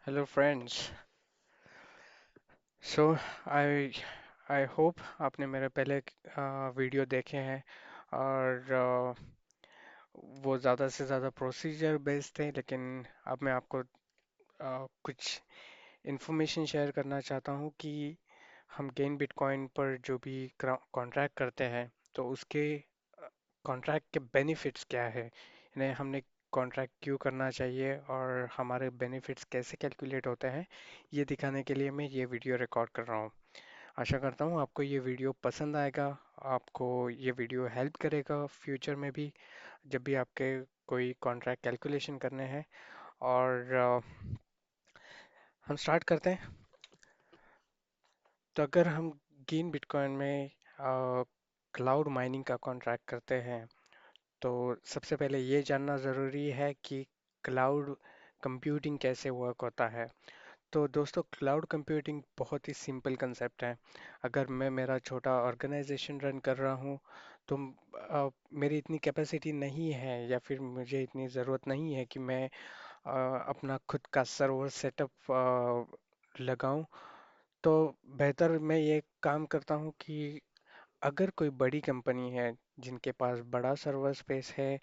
Hello friends. So I I hope आपने मेरे पहले वीडियो देखे हैं और वो ज़्यादा से ज़्यादा प्रोसीजर बेस्ड थे, लेकिन अब मैं आपको कुछ इन्फॉर्मेशन शेयर करना चाहता हूँ कि हम गेन बिटकॉइन पर जो भी कॉन्ट्रैक्ट करते हैं तो उसके कॉन्ट्रैक्ट के बेनिफिट्स क्या है, इन्हें हमने कॉन्ट्रैक्ट क्यों करना चाहिए और हमारे बेनिफिट्स कैसे कैलकुलेट होते हैं, ये दिखाने के लिए मैं ये वीडियो रिकॉर्ड कर रहा हूँ। आशा करता हूँ आपको ये वीडियो पसंद आएगा, आपको ये वीडियो हेल्प करेगा फ्यूचर में भी जब भी आपके कोई कॉन्ट्रैक्ट कैलकुलेशन करने हैं। और हम स्टार्ट करते हैं। तो अगर हम गेन बिटकॉइन में क्लाउड माइनिंग का कॉन्ट्रैक्ट करते हैं तो सबसे पहले ये जानना ज़रूरी है कि क्लाउड कंप्यूटिंग कैसे वर्क होता है। तो दोस्तों, क्लाउड कंप्यूटिंग बहुत ही सिंपल कंसेप्ट है। अगर मैं मेरा छोटा ऑर्गेनाइजेशन रन कर रहा हूँ तो मेरी इतनी कैपेसिटी नहीं है या फिर मुझे इतनी ज़रूरत नहीं है कि मैं अपना खुद का सर्वर सेटअप लगाऊं। तो बेहतर मैं ये काम करता हूँ कि अगर कोई बड़ी कंपनी है जिनके पास बड़ा सर्वर स्पेस है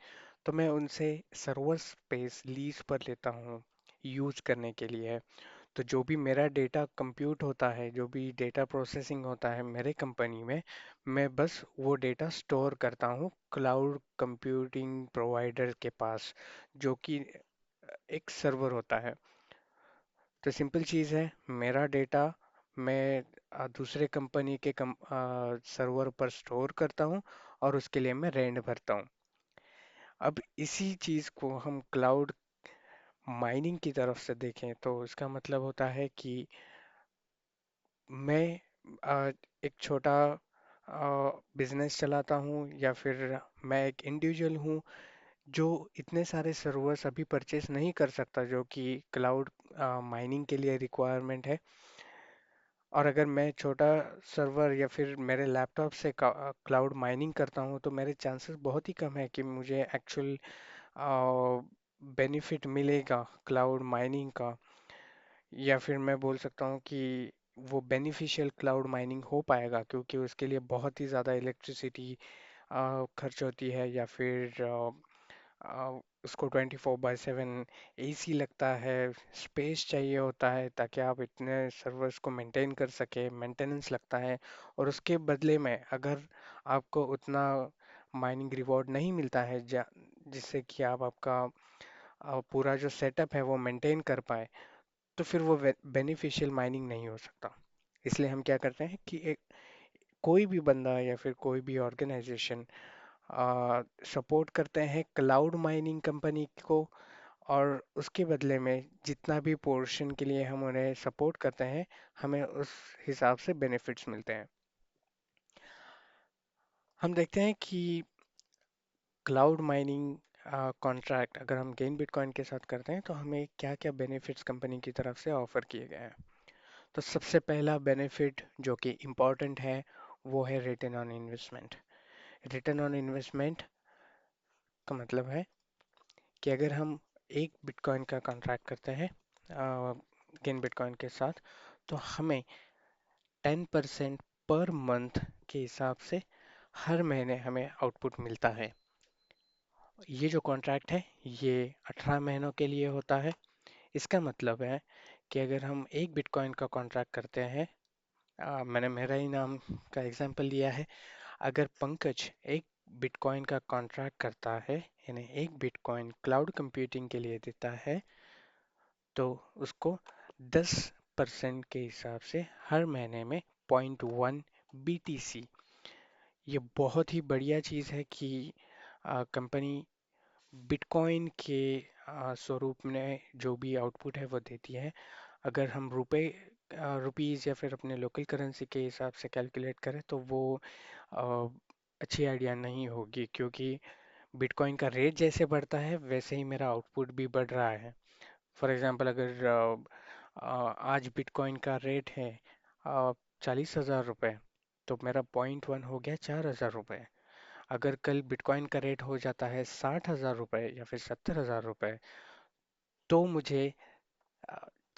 तो मैं उनसे सर्वर स्पेस लीज पर लेता हूँ यूज करने के लिए। तो जो भी मेरा डेटा कंप्यूट होता है, जो भी डेटा प्रोसेसिंग होता है मेरे कंपनी में, मैं बस वो डेटा स्टोर करता हूँ क्लाउड कंप्यूटिंग प्रोवाइडर के पास, जो कि एक सर्वर होता है। तो सिंपल चीज़ है, मेरा डेटा मैं दूसरे कंपनी के सर्वर पर स्टोर करता हूँ और उसके लिए मैं रेंट भरता हूँ। अब इसी चीज़ को हम क्लाउड माइनिंग की तरफ से देखें तो इसका मतलब होता है कि मैं एक छोटा बिजनेस चलाता हूँ या फिर मैं एक इंडिविजुअल हूँ जो इतने सारे सर्वर्स अभी परचेस नहीं कर सकता जो कि क्लाउड माइनिंग के लिए रिक्वायरमेंट है। और अगर मैं छोटा सर्वर या फिर मेरे लैपटॉप से क्लाउड माइनिंग करता हूँ तो मेरे चांसेस बहुत ही कम है कि मुझे एक्चुअल बेनिफिट मिलेगा क्लाउड माइनिंग का, या फिर मैं बोल सकता हूँ कि वो बेनिफिशियल क्लाउड माइनिंग हो पाएगा, क्योंकि उसके लिए बहुत ही ज़्यादा इलेक्ट्रिसिटी खर्च होती है, या फिर उसको 24/7 एसी लगता है, स्पेस चाहिए होता है ताकि आप इतने सर्वर्स को मेंटेन कर सके, मेंटेनेंस लगता है। और उसके बदले में अगर आपको उतना माइनिंग रिवॉर्ड नहीं मिलता है जिससे कि आप आपका पूरा जो सेटअप है वो मेंटेन कर पाए, तो फिर वो बेनिफिशियल माइनिंग नहीं हो सकता। इसलिए हम क्या करते हैं कि एक कोई भी बंदा या फिर कोई भी ऑर्गेनाइजेशन सपोर्ट करते हैं क्लाउड माइनिंग कंपनी को, और उसके बदले में जितना भी पोर्शन के लिए हम उन्हें सपोर्ट करते हैं, हमें उस हिसाब से बेनिफिट्स मिलते हैं। हम देखते हैं कि क्लाउड माइनिंग कॉन्ट्रैक्ट अगर हम गेन बिटकॉइन के साथ करते हैं तो हमें क्या क्या बेनिफिट्स कंपनी की तरफ से ऑफर किए गए हैं। तो सबसे पहला बेनिफिट जो कि इम्पॉर्टेंट है वो है return on investment. Return on investment का मतलब है कि अगर हम एक बिटकॉइन का कॉन्ट्रैक्ट करते हैं गेन बिटकॉइन के साथ, तो हमें 10% पर मंथ के हिसाब से हर महीने हमें आउटपुट मिलता है। ये जो कॉन्ट्रैक्ट है ये 18 महीनों के लिए होता है। इसका मतलब है कि अगर हम एक बिटकॉइन का कॉन्ट्रैक्ट करते हैं, मैंने मेरा ही नाम का एग्जांपल लिया है, अगर पंकज एक बिटकॉइन का कॉन्ट्रैक्ट करता है, यानी एक बिटकॉइन क्लाउड कंप्यूटिंग के लिए देता है, तो उसको 10% के हिसाब से हर महीने में 0.1 BTC, ये बहुत ही बढ़िया चीज़ है कि कंपनी बिटकॉइन के स्वरूप में जो भी आउटपुट है वो देती है। अगर हम रुपीज़ या फिर अपने लोकल करेंसी के हिसाब से कैलकुलेट करें तो वो अ, अच्छी आइडिया नहीं होगी, क्योंकि बिटकॉइन का रेट जैसे बढ़ता है वैसे ही मेरा आउटपुट भी बढ़ रहा है। फॉर एग्जांपल, अगर आज बिटकॉइन का रेट है 40,000 रुपये, तो मेरा 0.1 हो गया 4,000 रुपये। अगर कल बिटकॉइन का रेट हो जाता है 60,000 रुपये या फिर 70,000 रुपये, तो मुझे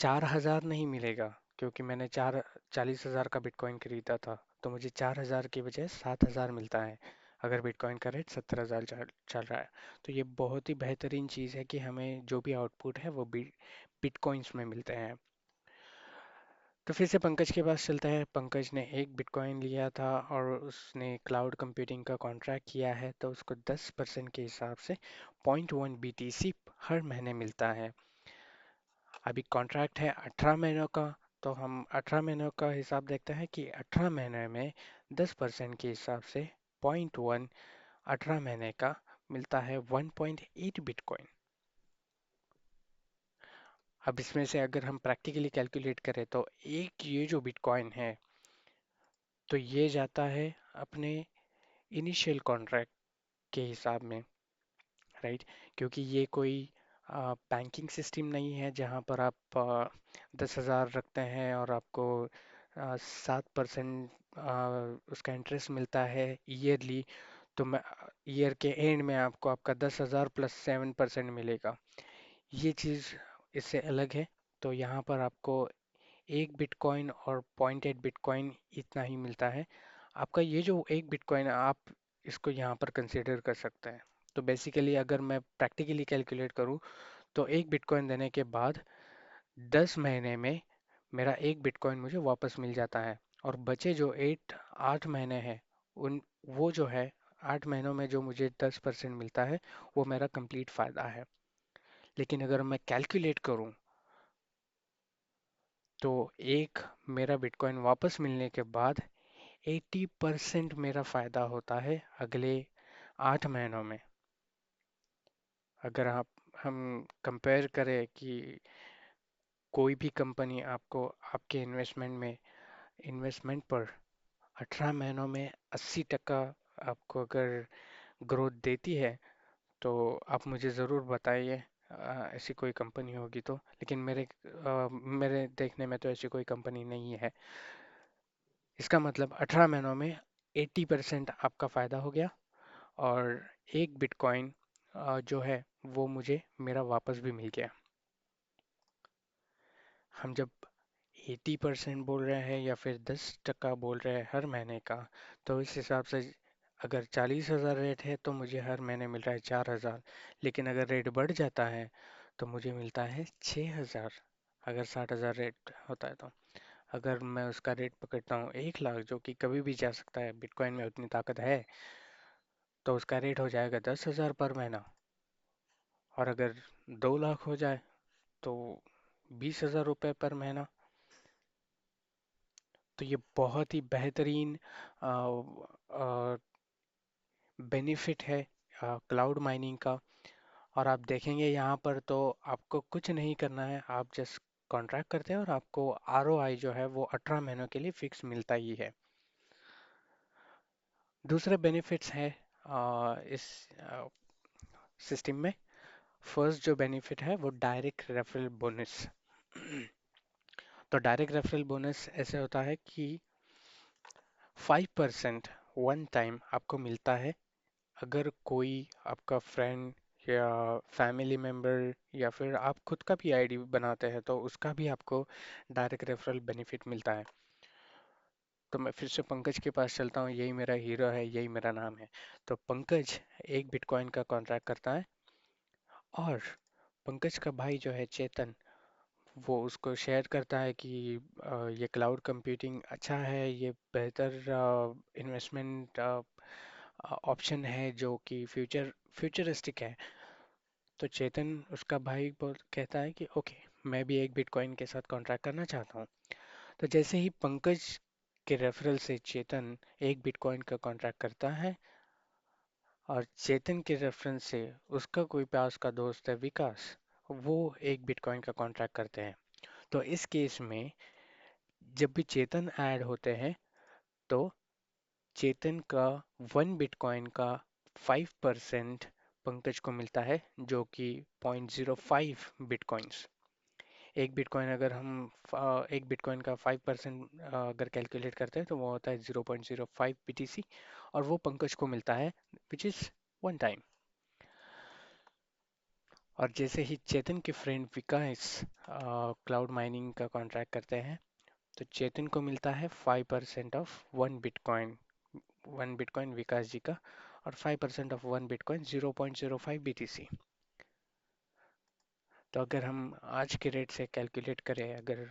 4000 नहीं मिलेगा, क्योंकि मैंने 40,000 का बिटकॉइन खरीदा था, तो मुझे 4000 की बजाय 7000 मिलता है, अगर बिटकॉइन का रेट 70,000 चल रहा है। तो ये बहुत ही बेहतरीन चीज़ है कि हमें जो भी आउटपुट है वो बिटकॉइंस में मिलते हैं। तो फिर से पंकज के पास चलता है। पंकज ने एक बिटकॉइन लिया था और उसने क्लाउड कंप्यूटिंग का कॉन्ट्रैक्ट किया है, तो उसको 10% के हिसाब से 0.1 BTC हर महीने मिलता है। अभी कॉन्ट्रैक्ट है 18 महीनों का, तो हम 18 महीनों का हिसाब देखते हैं कि 18 महीने में 10% के हिसाब से 0.1 18 महीने का मिलता है 1.8 बिटकॉइन। अब इसमें से अगर हम प्रैक्टिकली कैलकुलेट करें तो एक ये जो बिटकॉइन है, तो ये जाता है अपने इनिशियल कॉन्ट्रैक्ट के हिसाब में, राइट? क्योंकि ये कोई बैंकिंग सिस्टम नहीं है जहाँ पर आप 10,000 रखते हैं और आपको 7% उसका इंटरेस्ट मिलता है ईयरली। तो मैं ईयर के एंड में आपको आपका 10,000 प्लस 7% मिलेगा। ये चीज़ इससे अलग है। तो यहाँ पर आपको एक बिटकॉइन और 0.8 बिटकॉइन इतना ही मिलता है। आपका ये जो एक बिटकॉइन है, आप इसको यहाँ पर कंसिडर कर सकते हैं। तो बेसिकली अगर मैं प्रैक्टिकली कैलकुलेट करूँ, तो एक बिटकॉइन देने के बाद 10 महीने में मेरा एक बिटकॉइन मुझे वापस मिल जाता है, और बचे जो 8 महीने हैं, उन वो जो है 8 महीनों में जो मुझे 10% मिलता है, वो मेरा कंप्लीट फ़ायदा है। लेकिन अगर मैं कैलकुलेट करूँ, तो एक मेरा बिटकॉइन वापस मिलने के बाद 80% मेरा फ़ायदा होता है अगले 8 महीनों में। अगर हम कंपेयर करें कि कोई भी कंपनी आपको आपके इन्वेस्टमेंट पर 18 महीनों में 80% आपको अगर ग्रोथ देती है, तो आप मुझे ज़रूर बताइए। ऐसी कोई कंपनी होगी तो, लेकिन मेरे देखने में तो ऐसी कोई कंपनी नहीं है। इसका मतलब 18 महीनों में 80% आपका फ़ायदा हो गया, और एक बिटकॉइन जो है वो मुझे मेरा वापस भी मिल गया। हम जब 80% बोल रहे हैं या फिर 10% बोल रहे हैं हर महीने का, तो इस हिसाब से अगर 40,000 रेट है तो मुझे हर महीने मिल रहा है 4,000। लेकिन अगर रेट बढ़ जाता है तो मुझे मिलता है 6,000, अगर 60,000 रेट होता है तो। अगर मैं उसका रेट पकड़ता हूँ 1 लाख, जो कि कभी भी जा सकता है, बिटकॉइन में उतनी ताकत है, तो उसका रेट हो जाएगा 10,000 पर महीना। और अगर 2 लाख हो जाए तो 20,000 रुपये पर महीना। तो ये बहुत ही बेहतरीन बेनिफिट है क्लाउड माइनिंग का। और आप देखेंगे यहाँ पर तो आपको कुछ नहीं करना है, आप जस्ट कॉन्ट्रैक्ट करते हैं और आपको आरओआई जो है वो 18 महीनों के लिए फिक्स मिलता ही है। दूसरे बेनिफिट्स हैं इस सिस्टम में। फर्स्ट जो बेनिफिट है वो डायरेक्ट रेफरल बोनस। तो डायरेक्ट रेफरल बोनस ऐसे होता है कि 5% वन टाइम आपको मिलता है, अगर कोई आपका फ्रेंड या फैमिली मेम्बर या फिर आप खुद का भी आईडी बनाते हैं, तो उसका भी आपको डायरेक्ट रेफरल बेनिफिट मिलता है। तो मैं फिर से पंकज के पास चलता हूँ, यही मेरा हीरो है, यही मेरा नाम है। तो पंकज एक बिटकॉइन का कॉन्ट्रैक्ट करता है, और पंकज का भाई जो है चेतन, वो उसको शेयर करता है कि ये क्लाउड कंप्यूटिंग अच्छा है, ये बेहतर इन्वेस्टमेंट ऑप्शन है जो कि फ्यूचरिस्टिक है। तो चेतन उसका भाई बोल कहता है कि ओके, मैं भी एक बिटकॉइन के साथ कॉन्ट्रैक्ट करना चाहता हूँ। तो जैसे ही पंकज के रेफरल से चेतन एक बिटकॉइन का कॉन्ट्रैक्ट करता है, और चेतन के रेफरेंस से उसका कोई पास का दोस्त है विकास, वो एक बिटकॉइन का कॉन्ट्रैक्ट करते हैं, तो इस केस में जब भी चेतन ऐड होते हैं, तो चेतन का 1 बिटकॉइन का 5% पंकज को मिलता है, जो कि 0.05 बिटकॉइंस। एक बिटकॉइन अगर एक बिटकॉइन का 5% अगर कैलकुलेट करते हैं, तो वो होता है 0.05 BTC, और वो पंकज को मिलता है, विच इज़ वन टाइम। और जैसे ही चेतन के फ्रेंड विकास क्लाउड माइनिंग का कॉन्ट्रैक्ट करते हैं, तो चेतन को मिलता है 5% ऑफ 1 बिटकॉइन। 1 बिटकॉइन विकास जी का, और 5% ऑफ 1 बिटकॉइन 0.05 BTC। तो अगर हम आज के रेट से कैलकुलेट करें, अगर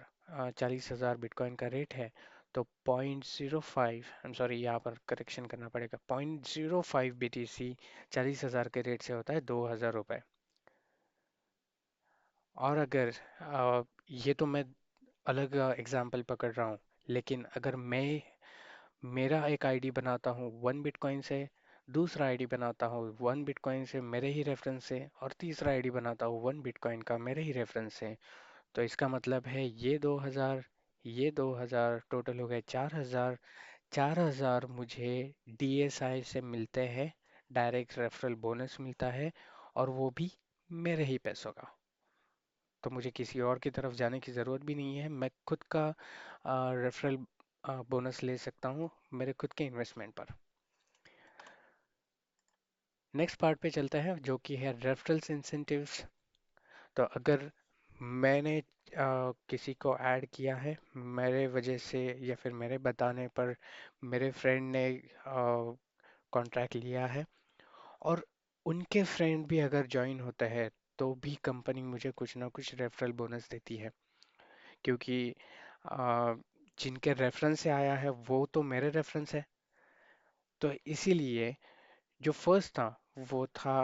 40,000 बिटकॉइन का रेट है, तो 0.05, आई एम सॉरी यहाँ पर करेक्शन करना पड़ेगा, 0.05 BTC 40,000 के रेट से होता है 2,000 रुपये। और अगर ये तो मैं अलग एग्जांपल पकड़ रहा हूँ, लेकिन अगर मैं मेरा एक आईडी बनाता हूँ 1 बिटकॉइन से, दूसरा आईडी बनाता हूँ 1 बिटकॉइन से मेरे ही रेफरेंस से, और तीसरा आईडी बनाता हूँ 1 बिटकॉइन का मेरे ही रेफरेंस से, तो इसका मतलब है ये 2,000, ये 2,000, टोटल हो गए 4,000। 4,000 मुझे डीएसआई से मिलते हैं, डायरेक्ट रेफरल बोनस मिलता है, और वो भी मेरे ही पैसों का। तो मुझे किसी और की तरफ जाने की ज़रूरत भी नहीं है, मैं खुद का रेफरल बोनस ले सकता हूँ मेरे खुद के इन्वेस्टमेंट पर। नेक्स्ट पार्ट पे चलते हैं, जो कि है रेफरल्स इंसेंटिव्स। तो अगर मैंने किसी को ऐड किया है मेरे वजह से, या फिर मेरे बताने पर मेरे फ्रेंड ने कॉन्ट्रैक्ट लिया है, और उनके फ्रेंड भी अगर ज्वाइन होते हैं, तो भी कंपनी मुझे कुछ ना कुछ रेफरल बोनस देती है, क्योंकि अ, जिनके रेफरेंस से आया है वो तो मेरे रेफरेंस है। तो इसीलिए जो फर्स्ट था वो था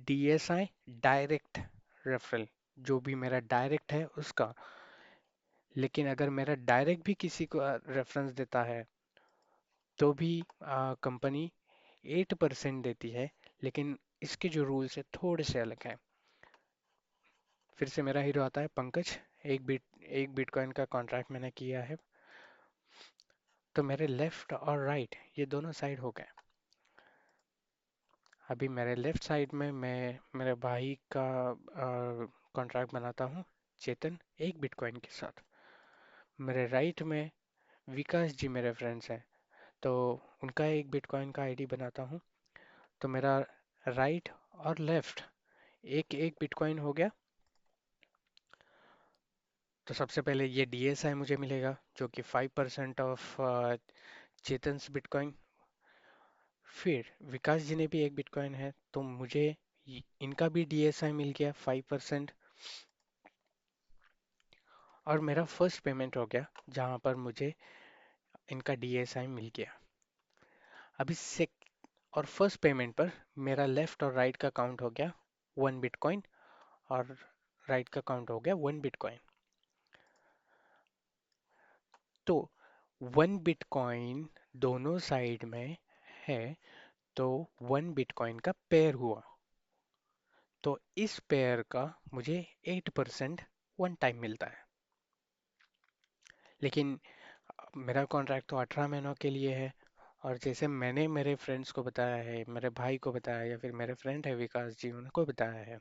डीएसआई, डायरेक्ट रेफरल, जो भी मेरा डायरेक्ट है उसका। लेकिन अगर मेरा डायरेक्ट भी किसी को रेफरेंस देता है, तो भी कंपनी 8% देती है, लेकिन इसके जो रूल्स है थोड़े से अलग हैं। फिर से मेरा हीरो आता है पंकज। एक बिटकॉइन का कॉन्ट्रैक्ट मैंने किया है, तो मेरे लेफ्ट और राइट ये दोनों साइड हो गए। अभी मेरे लेफ्ट साइड में मैं मेरे भाई का कॉन्ट्रैक्ट बनाता हूँ, चेतन, 1 बिटकॉइन के साथ। मेरे राइट में विकास जी मेरे फ्रेंड्स हैं, तो उनका 1 बिटकॉइन का आईडी बनाता हूँ। तो मेरा राइट और लेफ्ट एक एक बिटकॉइन हो गया। तो सबसे पहले ये डीएसआई मुझे मिलेगा, जो कि 5% ऑफ चेतन्स बिटकॉइन। फिर विकास जी ने भी 1 बिटकॉइन है, तो मुझे इनका भी डीएसआई मिल गया 5%। और मेरा फर्स्ट पेमेंट हो गया, जहाँ पर मुझे इनका डीएसआई मिल गया। अभी सेक और फर्स्ट पेमेंट पर मेरा लेफ्ट और राइट का काउंट हो गया 1 बिटकॉइन, और राइट का काउंट हो गया 1 बिटकॉइन। तो 1 बिटकॉइन दोनों साइड में है, तो 1 बिटकॉइन का पेयर हुआ। तो इस पेयर का मुझे 8% वन टाइम मिलता है। लेकिन मेरा कॉन्ट्रैक्ट तो 18 महीनों के लिए है, और जैसे मैंने मेरे फ्रेंड्स को बताया है, मेरे भाई को बताया, या फिर मेरे फ्रेंड है विकास जी उनको बताया है,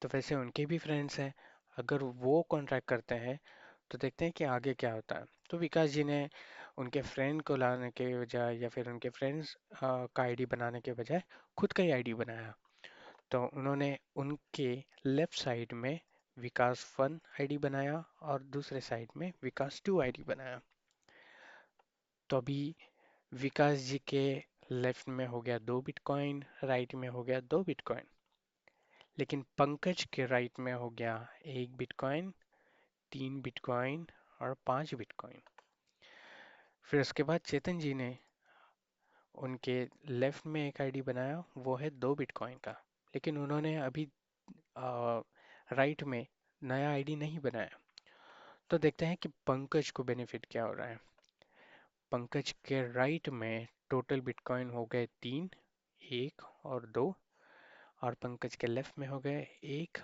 तो वैसे उनके भी फ्रेंड्स हैं। अगर वो कॉन्ट्रैक्ट करते हैं, तो देखते हैं कि आगे क्या होता है। तो विकास जी ने उनके फ्रेंड को लाने के बजाय, या फिर उनके फ्रेंड्स का आईडी बनाने के बजाय खुद का ही आईडी बनाया। तो उन्होंने उनके लेफ्ट साइड में विकास 1 आईडी बनाया, और दूसरे साइड में विकास 2 आईडी बनाया। तो अभी विकास जी के लेफ्ट में हो गया 2 बिटकॉइन, राइट में हो गया 2 बिटकॉइन। लेकिन पंकज के राइट में हो गया 1 बिटकॉइन, 3 बिटकॉइन, और 5 बिटकॉइन। फिर उसके बाद चेतन जी ने उनके लेफ्ट में एक आईडी बनाया, वो है 2 बिटकॉइन का। लेकिन उन्होंने अभी राइट में नया आईडी नहीं बनाया। तो देखते हैं कि पंकज को बेनिफिट क्या हो रहा है। पंकज के राइट में टोटल बिटकॉइन हो गए 3, 1 और 2, और पंकज के लेफ्ट में हो गए 1,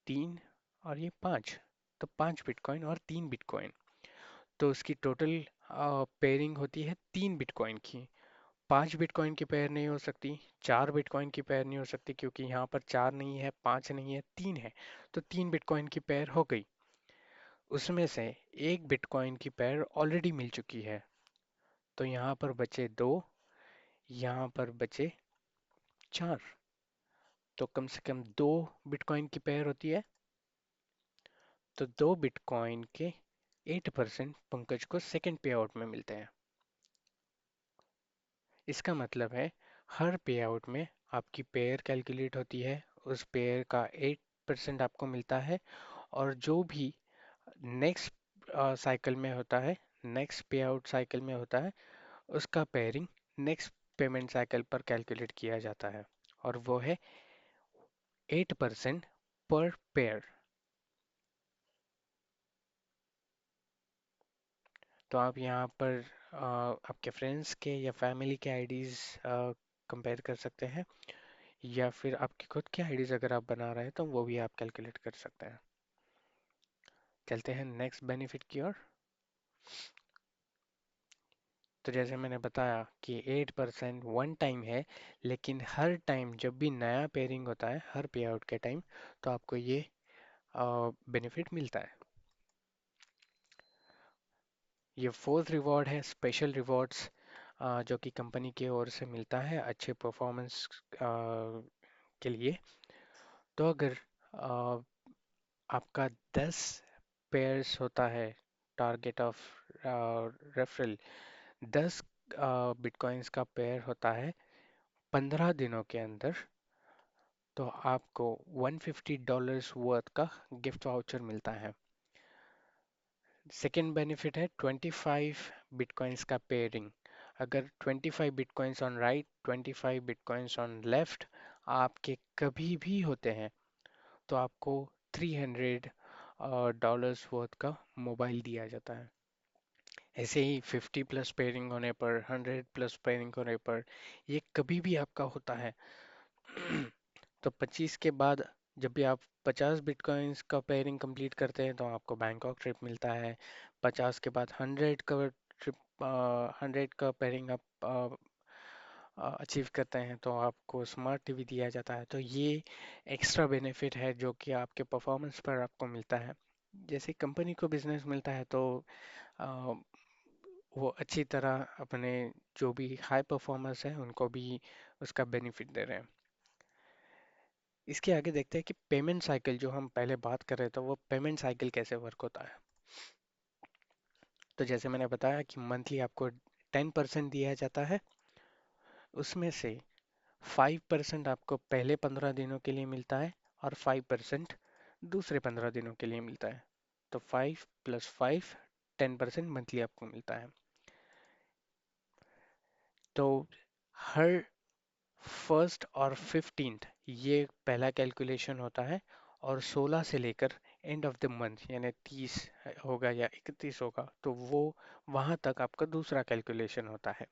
3 और ये 5। तो 5 बिटकॉइन और 3 बिटकॉइन। तो उसकी टोटल पेयरिंग होती है 3 बिटकॉइन की। 5 बिटकॉइन की पेयर नहीं हो सकती, 4 बिटकॉइन की पेयर नहीं हो सकती, क्योंकि यहाँ पर 4 नहीं है, 5 नहीं है, 3 है। तो 3 बिटकॉइन की पेयर हो गई। उसमें से 1 बिटकॉइन की पेयर ऑलरेडी मिल चुकी है, तो यहाँ पर बचे 2, यहाँ पर बचे 4। तो कम से कम 2 बिटकॉइन की पेयर होती है, तो 2 बिटकॉइन के 8% पंकज को सेकंड पे आउट में मिलते हैं। इसका मतलब है हर पे आउट में आपकी पेयर कैलकुलेट होती है, उस पेयर का 8% आपको मिलता है, और जो भी नेक्स्ट साइकिल में होता है, नेक्स्ट पे आउट साइकिल में होता है, उसका पेयरिंग नेक्स्ट पेमेंट साइकिल पर कैलकुलेट किया जाता है, और वो है 8% पर पेयर। तो आप यहाँ पर आपके फ्रेंड्स के या फैमिली के आईडीज कंपेयर कर सकते हैं, या फिर आपकी खुद की आईडीज अगर आप बना रहे हैं तो वो भी आप कैलकुलेट कर सकते हैं। चलते हैं नेक्स्ट बेनिफिट की ओर। तो जैसे मैंने बताया कि 8% वन टाइम है, लेकिन हर टाइम जब भी नया पेयरिंग होता है, हर पे आउट के टाइम, तो आपको ये बेनिफिट मिलता है। ये फोर्थ रिवॉर्ड है स्पेशल रिवॉर्ड्स, जो कि कंपनी की ओर से मिलता है अच्छे परफॉर्मेंस के लिए। तो अगर अ, आपका 10 पेयर्स होता है, टारगेट ऑफ रेफरल 10 बिटकॉइंस का पेयर होता है 15 दिनों के अंदर, तो आपको $150 वर्थ का गिफ्ट वाउचर मिलता है। सेकेंड बेनिफिट है 25 बिटकॉइंस का पेयरिंग। अगर 25 bitcoins on right, 25 bitcoins on left आपके कभी भी होते हैं, तो आपको $300 वर्थ का मोबाइल दिया जाता है। ऐसे ही 50 प्लस पेयरिंग होने पर, 100 प्लस पेयरिंग होने पर, ये कभी भी आपका होता है। तो 25 के बाद जब भी आप 50 बिटकॉइंस का पेयरिंग कंप्लीट करते हैं तो आपको बैंकॉक ट्रिप मिलता है। 50 के बाद 100 का ट्रिप, 100 का पेयरिंग आप अचीव करते हैं तो आपको स्मार्ट टीवी दिया जाता है। तो ये एक्स्ट्रा बेनिफिट है जो कि आपके परफॉर्मेंस पर आपको मिलता है। जैसे कंपनी को बिजनेस मिलता है तो अ, वो अच्छी तरह अपने जो भी हाई परफॉर्मर्स हैं उनको भी उसका बेनिफिट दे रहे हैं। इसके आगे देखते हैं कि पेमेंट साइकिल, जो हम पहले बात कर रहे थे, वो पेमेंट साइकिल कैसे वर्क होता है। तो जैसे मैंने बताया कि मंथली आपको 10% दिया जाता है, उसमें से 5% आपको पहले 15 दिनों के लिए मिलता है, और 5% दूसरे 15 दिनों के लिए मिलता है। तो 5 + 5 10% मंथली आपको मिलता है। तो हर फर्स्ट और 15th ये पहला कैलकुलेशन होता है, और 16 से लेकर एंड ऑफ द मंथ यानी 30 होगा या 31 होगा, तो वो वहाँ तक आपका दूसरा कैलकुलेशन होता है।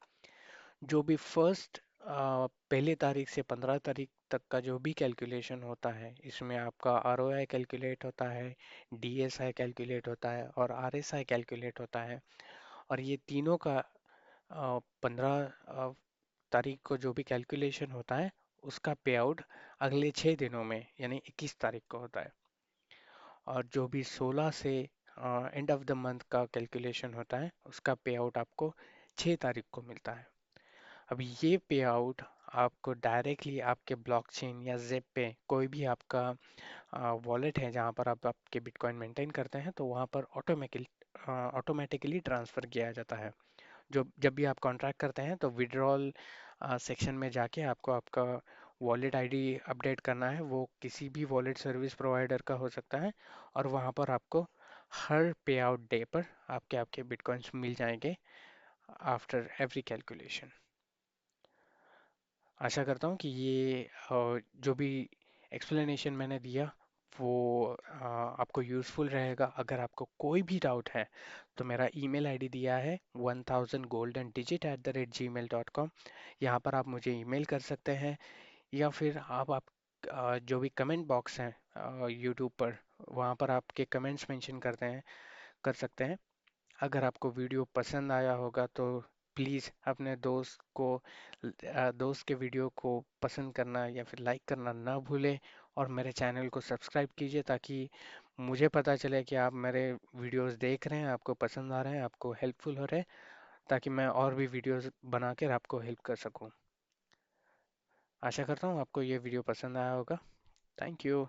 जो भी फर्स्ट पहले तारीख से 15 तारीख तक का जो भी कैलकुलेशन होता है, इसमें आपका आरओआई कैलकुलेट होता है, डीएसआई कैलकुलेट होता है, और आरएसआई कैलकुलेट होता है। और ये तीनों का 15 तारीख को जो भी कैलकुलेशन होता है, उसका पे आउट अगले 6 दिनों में यानी 21 तारीख को होता है। और जो भी 16 से एंड ऑफ द मंथ का कैलकुलेशन होता है, उसका पे आउट आपको 6 तारीख को मिलता है। अब ये पे आउट आपको डायरेक्टली आपके ब्लॉकचेन या ज़ेप पे, कोई भी आपका वॉलेट है जहाँ पर आप आपके बिटकॉइन मेंटेन करते हैं, तो वहाँ पर ऑटोमेटिकली ट्रांसफ़र किया जाता है। जो जब भी आप कॉन्ट्रैक्ट करते हैं तो विड्रॉल सेक्शन में जाके आपको आपका वॉलेट आईडी अपडेट करना है। वो किसी भी वॉलेट सर्विस प्रोवाइडर का हो सकता है, और वहाँ पर आपको हर पे आउट डे पर आपके आपके बिटकॉइंस मिल जाएंगे आफ्टर एवरी कैलकुलेशन। आशा करता हूँ कि ये जो भी एक्सप्लेनेशन मैंने दिया वो आपको यूज़फुल रहेगा। अगर आपको कोई भी डाउट है तो मेरा ईमेल आईडी दिया है 1000goldendigit@gmail.com। यहाँ पर आप मुझे ईमेल कर सकते हैं, या फिर आप जो भी कमेंट बॉक्स हैं यूट्यूब पर, वहाँ पर आपके कमेंट्स मेंशन करते हैं कर सकते हैं। अगर आपको वीडियो पसंद आया होगा तो प्लीज़ अपने दोस्त के वीडियो को पसंद करना या फिर लाइक करना ना भूलें, और मेरे चैनल को सब्सक्राइब कीजिए ताकि मुझे पता चले कि आप मेरे वीडियोस देख रहे हैं, आपको पसंद आ रहे हैं, आपको हेल्पफुल हो रहे हैं, ताकि मैं और भी वीडियोस बनाकर आपको हेल्प कर सकूं। आशा करता हूँ आपको ये वीडियो पसंद आया होगा। Thank you.